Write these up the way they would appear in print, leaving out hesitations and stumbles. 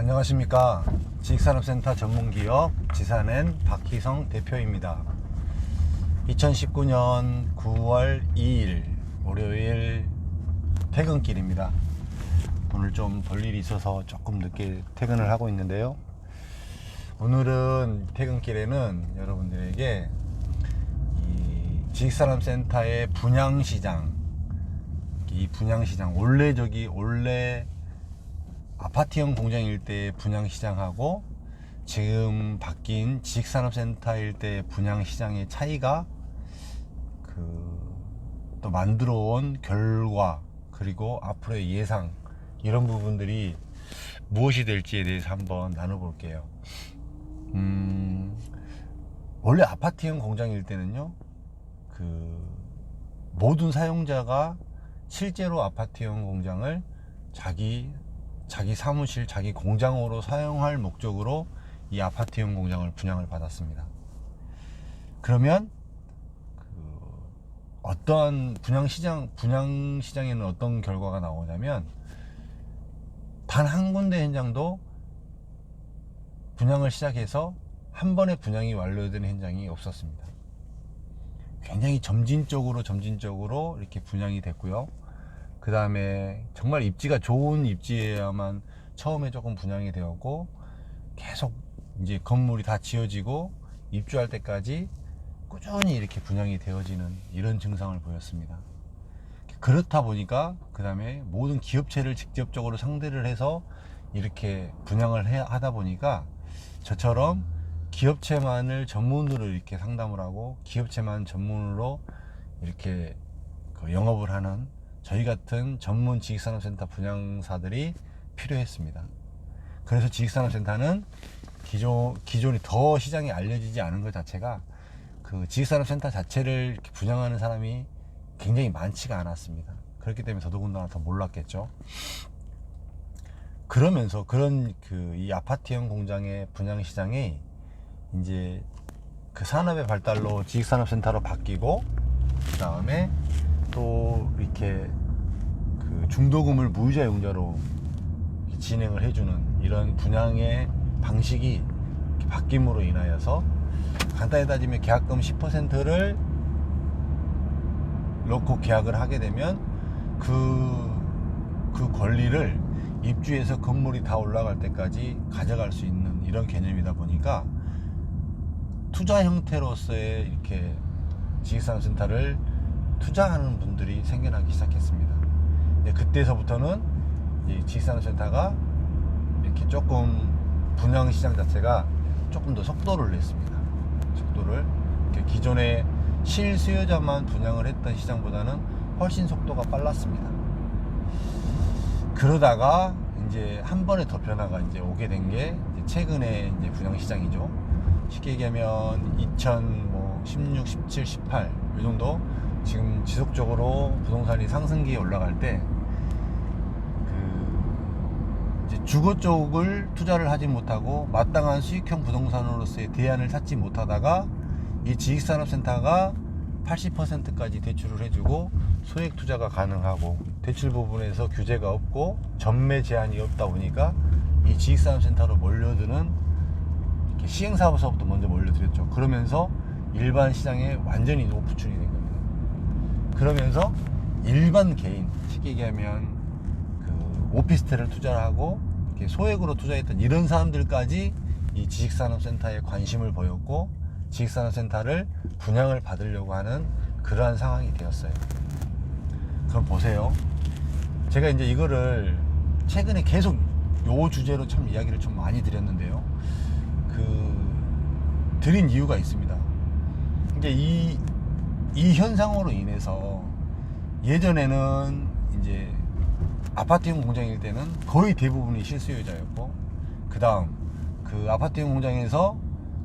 안녕하십니까. 지식산업센터 전문기업 지산엔 박희성 대표입니다. 2019년 9월 2일 월요일 퇴근길입니다. 오늘 좀 볼 일이 있어서 조금 늦게 퇴근을 하고 있는데요. 오늘은 퇴근길에는 여러분들에게 이 지식산업센터의 분양시장, 이 분양시장 원래 아파트형 공장 일대의 분양시장하고 지금 바뀐 지식산업센터 일대의 분양시장의 차이가 또 만들어 온 결과, 그리고 앞으로의 예상, 이런 부분들이 무엇이 될지에 대해서 한번 나눠볼게요. 원래 아파트형 공장일 때는요, 모든 사용자가 실제로 아파트형 공장을 자기 사무실, 자기 공장으로 사용할 목적으로 이 아파트형 공장을 분양을 받았습니다. 그러면 어떠한 분양시장에는 어떤 결과가 나오냐면, 단 한 군데 현장도 분양을 시작해서 한 번에 분양이 완료된 현장이 없었습니다. 굉장히 점진적으로 이렇게 분양이 됐고요. 그 다음에 정말 입지가 좋은 입지에야만 처음에 조금 분양이 되었고, 계속 이제 건물이 다 지어지고 입주할 때까지 꾸준히 이렇게 분양이 되어지는 이런 증상을 보였습니다. 그렇다 보니까 그 다음에 모든 기업체를 직접적으로 상대를 해서 이렇게 분양을 하다 보니까, 저처럼 기업체만을 전문으로 이렇게 상담을 하고 기업체만 전문으로 이렇게 영업을 하는 저희 같은 전문 지식산업센터 분양사들이 필요했습니다. 그래서 지식산업센터는 기존이 더 시장에 알려지지 않은 것 자체가, 지식산업센터 자체를 분양하는 사람이 굉장히 많지가 않았습니다. 그렇기 때문에 더더군다나 더 몰랐겠죠. 그러면서 이 아파트형 공장의 분양 시장이 이제 산업의 발달로 지식산업센터로 바뀌고, 그 다음에 또 이렇게 중도금을 무이자용자로 진행을 해주는 이런 분양의 방식이 바뀜으로 인하여서, 간단히 따지면 계약금 10%를 놓고 계약을 하게 되면 그 권리를 입주해서 건물이 다 올라갈 때까지 가져갈 수 있는 이런 개념이다 보니까, 투자 형태로서의 이렇게 지식산업센터를 투자하는 분들이 생겨나기 시작했습니다. 그때서부터는 지식산업센터가 이렇게 조금 분양시장 자체가 조금 더 속도를 냈습니다. 속도를 기존에 실수요자만 분양을 했던 시장보다는 훨씬 속도가 빨랐습니다. 그러다가 이제 한 번에 더 변화가 이제 오게 된 게 최근에 이제 분양시장이죠. 쉽게 얘기하면 2016, 17, 18 이 정도 지금 지속적으로 부동산이 상승기에 올라갈 때 이제 주거 쪽을 투자를 하지 못하고 마땅한 수익형 부동산으로서의 대안을 찾지 못하다가, 이 지식산업센터가 80%까지 대출을 해주고 소액 투자가 가능하고 대출 부분에서 규제가 없고 전매 제한이 없다 보니까 이 지식산업센터로 몰려드는, 이렇게 시행사업소부터 먼저 몰려들었죠. 그러면서 일반 시장에 완전히 오프출이 된 겁니다. 그러면서 일반 개인, 쉽게 얘기하면 오피스텔을 투자를 하고 이렇게 소액으로 투자했던 이런 사람들까지 이 지식산업센터에 관심을 보였고, 지식산업센터를 분양을 받으려고 하는 그러한 상황이 되었어요. 그럼 보세요. 제가 이제 이거를 최근에 계속 요 주제로 참 이야기를 좀 많이 드렸는데요. 드린 이유가 있습니다. 이제 이 현상으로 인해서, 예전에는 이제 아파트형 공장일 때는 거의 대부분이 실수요자였고, 그 다음 아파트형 공장에서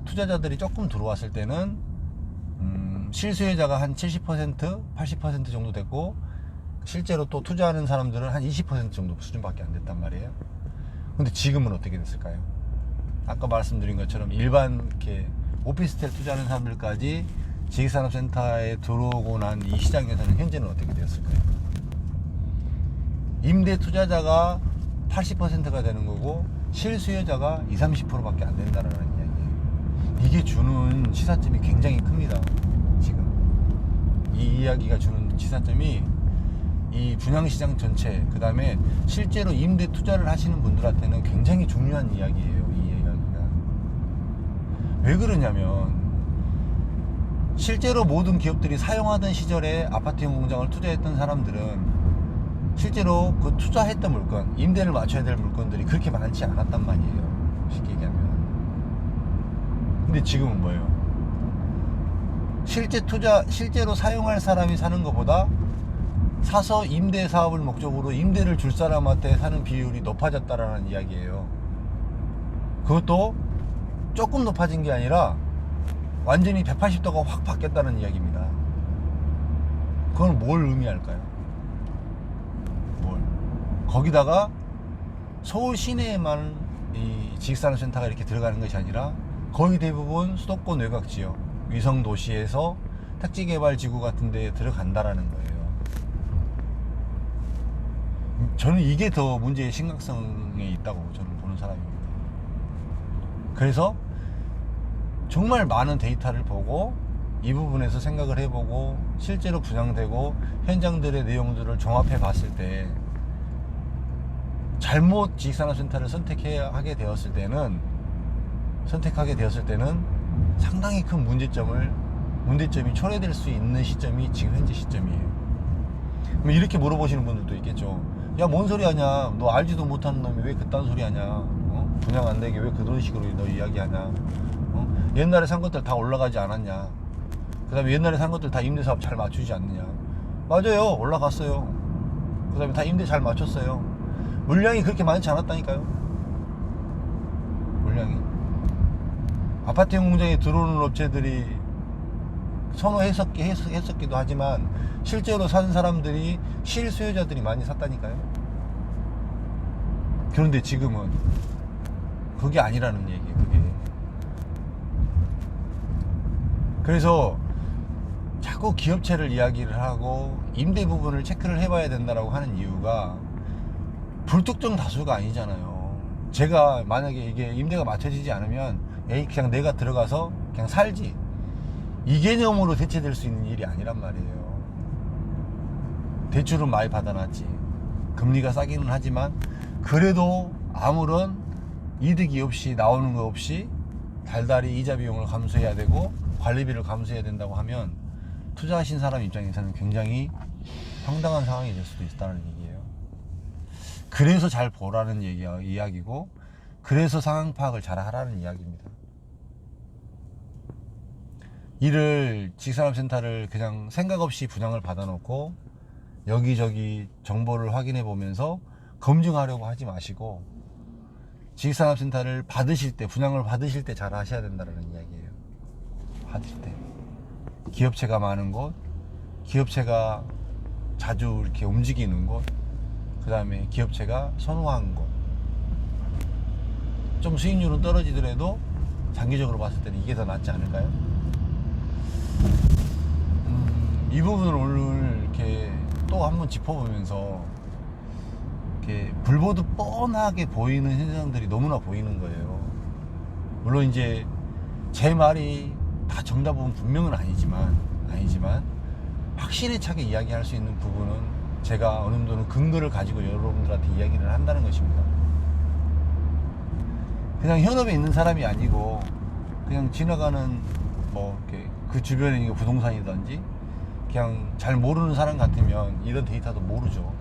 투자자들이 조금 들어왔을 때는 실수요자가 한 70%, 80% 정도 됐고, 실제로 또 투자하는 사람들은 한 20% 정도 수준밖에 안 됐단 말이에요. 근데 지금은 어떻게 됐을까요? 아까 말씀드린 것처럼 일반 이렇게 오피스텔 투자하는 사람들까지 지식산업센터에 들어오고 난 이 시장에서는 현재는 어떻게 되었을까요? 임대 투자자가 80%가 되는 거고 실수요자가 20, 30%밖에 안 된다는 이야기예요. 이게 주는 시사점이 굉장히 큽니다. 지금 이 이야기가 주는 시사점이 이 분양시장 전체, 그 다음에 실제로 임대 투자를 하시는 분들한테는 굉장히 중요한 이야기예요. 이 이야기가 왜 그러냐면, 실제로 모든 기업들이 사용하던 시절에 아파트형 공장을 투자했던 사람들은 실제로 그 투자했던 물건, 임대를 맞춰야 될 물건들이 그렇게 많지 않았단 말이에요. 쉽게 얘기하면. 근데 지금은 뭐예요? 실제로 사용할 사람이 사는 것보다 사서 임대 사업을 목적으로 임대를 줄 사람한테 사는 비율이 높아졌다라는 이야기예요. 그것도 조금 높아진 게 아니라 완전히 180도가 확 바뀌었다는 이야기입니다. 그건 뭘 의미할까요? 거기다가 서울 시내에만 이 지식산업센터가 이렇게 들어가는 것이 아니라 거의 대부분 수도권 외곽 지역, 위성 도시에서 택지개발지구 같은 데에 들어간다라는 거예요. 저는 이게 더 문제의 심각성에 있다고 저는 보는 사람입니다. 그래서 정말 많은 데이터를 보고 이 부분에서 생각을 해보고 실제로 분양되고 현장들의 내용들을 종합해 봤을 때 잘못 지식산업센터를 선택하게 되었을 때는 상당히 큰 문제점이 초래될 수 있는 시점이 지금 현재 시점이에요. 그럼 이렇게 물어보시는 분들도 있겠죠. 야, 뭔 소리 하냐? 너 알지도 못하는 놈이 왜 그딴 소리 하냐? 분양 안 되게 왜 그런 식으로 너 이야기하냐? 옛날에 산 것들 다 올라가지 않았냐? 그 다음에 옛날에 산 것들 다 임대사업 잘 맞추지 않느냐? 맞아요, 올라갔어요. 그 다음에 다 임대 잘 맞췄어요. 물량이 그렇게 많지 않았다니까요. 물량이 아파트형 공장에 들어오는 업체들이 선호했었기도 하지만 실제로 산 사람들이 실수요자들이 많이 샀다니까요. 그런데 지금은 그게 아니라는 얘기예요. 그게. 그래서 자꾸 기업체를 이야기를 하고 임대 부분을 체크를 해봐야 된다라고 하는 이유가 불특정 다수가 아니잖아요. 제가 만약에 이게 임대가 맞춰지지 않으면 그냥 내가 들어가서 그냥 살지, 이 개념으로 대체될 수 있는 일이 아니란 말이에요. 대출은 많이 받아놨지, 금리가 싸기는 하지만 그래도 아무런 이득이 없이, 나오는 거 없이 달달이 이자 비용을 감수해야 되고 관리비를 감수해야 된다고 하면 투자하신 사람 입장에서는 굉장히 황당한 상황이 될 수도 있다는 얘기예요. 그래서 잘 보라는 이야기고, 그래서 상황 파악을 잘 하라는 이야기입니다. 이를 지식산업센터를 그냥 생각 없이 분양을 받아놓고 여기저기 정보를 확인해 보면서 검증하려고 하지 마시고, 지식산업센터를 받으실 때, 분양을 받으실 때 잘 하셔야 된다는 이야기예요. 받을 때 기업체가 많은 곳, 기업체가 자주 이렇게 움직이는 곳, 그 다음에 기업체가 선호한 곳, 좀 수익률은 떨어지더라도 장기적으로 봤을 때는 이게 더 낫지 않을까요? 이 부분을 오늘 이렇게 또 한번 짚어보면서 이렇게 불보듯 뻔하게 보이는 현상들이 너무나 보이는 거예요. 물론 이제 제 말이 다 정답은 분명은 아니지만 확신에 차게 이야기할 수 있는 부분은 제가 어느 정도는 근거를 가지고 여러분들한테 이야기를 한다는 것입니다. 그냥 현업에 있는 사람이 아니고 그냥 지나가는 뭐 이렇게 그 주변에 있는 부동산이든지 그냥 잘 모르는 사람 같으면 이런 데이터도 모르죠.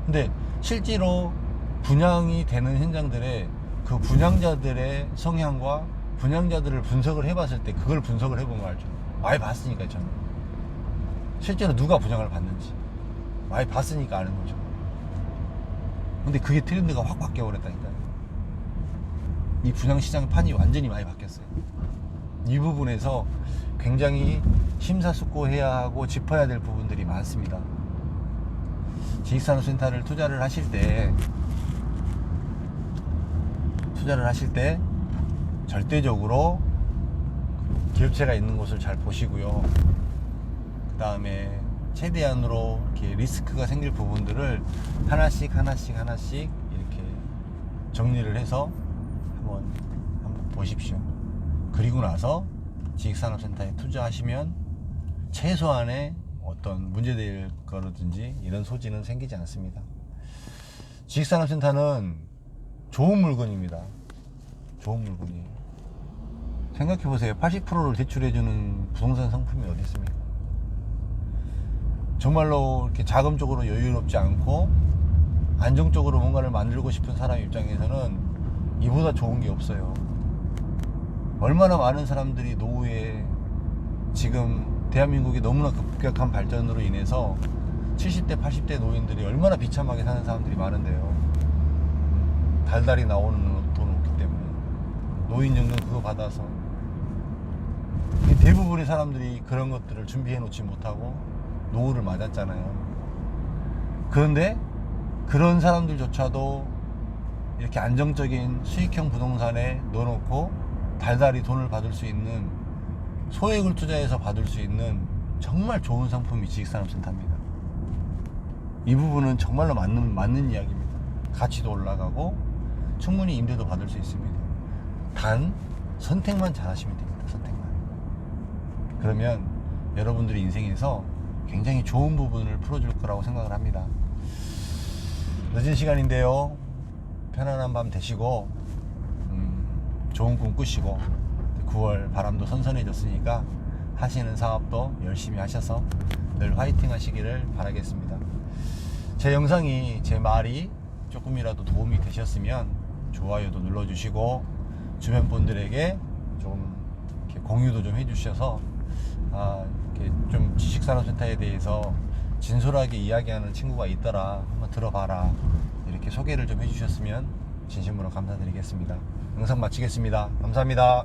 근데 실제로 분양이 되는 현장들의 그 분양자들의 성향과 분양자들을 분석을 해봤을 때 그걸 분석을 해보면 알죠. 많이 봤으니까 저는 실제로 누가 분양을 받는지 많이 봤으니까 아는 거죠. 근데 그게 트렌드가 확 바뀌어버렸다니까요. 이 분양시장 판이 완전히 많이 바뀌었어요. 이 부분에서 굉장히 심사숙고해야 하고 짚어야 될 부분들이 많습니다. 지식산업센터를 투자를 하실 때 절대적으로 기업체가 있는 곳을 잘 보시고요. 그 다음에 최대한으로 이렇게 리스크가 생길 부분들을 하나씩 이렇게 정리를 해서 한번 보십시오. 그리고 나서 지식산업센터에 투자하시면 최소한의 어떤 문제될 거라든지 이런 소지는 생기지 않습니다. 지식산업센터는 좋은 물건입니다. 좋은 물건이에요. 생각해보세요. 80%를 대출해주는 부동산 상품이 어디 있습니까? 정말로 이렇게 자금적으로 여유롭지 않고 안정적으로 뭔가를 만들고 싶은 사람 입장에서는 이보다 좋은 게 없어요. 얼마나 많은 사람들이 노후에 지금 대한민국이 너무나 급격한 발전으로 인해서 70대 80대 노인들이 얼마나 비참하게 사는 사람들이 많은데요. 달달이 나오는 돈 없기 때문에 노인연금 그거 받아서 대부분의 사람들이 그런 것들을 준비해 놓지 못하고 노후를 맞았잖아요. 그런데 그런 사람들조차도 이렇게 안정적인 수익형 부동산에 넣어놓고 달달이 돈을 받을 수 있는, 소액을 투자해서 받을 수 있는 정말 좋은 상품이 지식산업센터입니다. 이 부분은 정말로 맞는 이야기입니다. 가치도 올라가고 충분히 임대도 받을 수 있습니다. 단 선택만 잘 하시면 됩니다. 선택만. 그러면 여러분들의 인생에서 굉장히 좋은 부분을 풀어줄 거라고 생각을 합니다. 늦은 시간인데요, 편안한 밤 되시고 좋은 꿈 꾸시고 9월 바람도 선선해졌으니까 하시는 사업도 열심히 하셔서 늘 화이팅 하시기를 바라겠습니다. 제 영상이, 제 말이 조금이라도 도움이 되셨으면 좋아요도 눌러주시고 주변 분들에게 좀 이렇게 공유도 좀 해주셔서 이렇게 좀 지식산업센터에 대해서 진솔하게 이야기하는 친구가 있더라, 한번 들어봐라, 이렇게 소개를 좀 해주셨으면 진심으로 감사드리겠습니다. 영상 마치겠습니다. 감사합니다.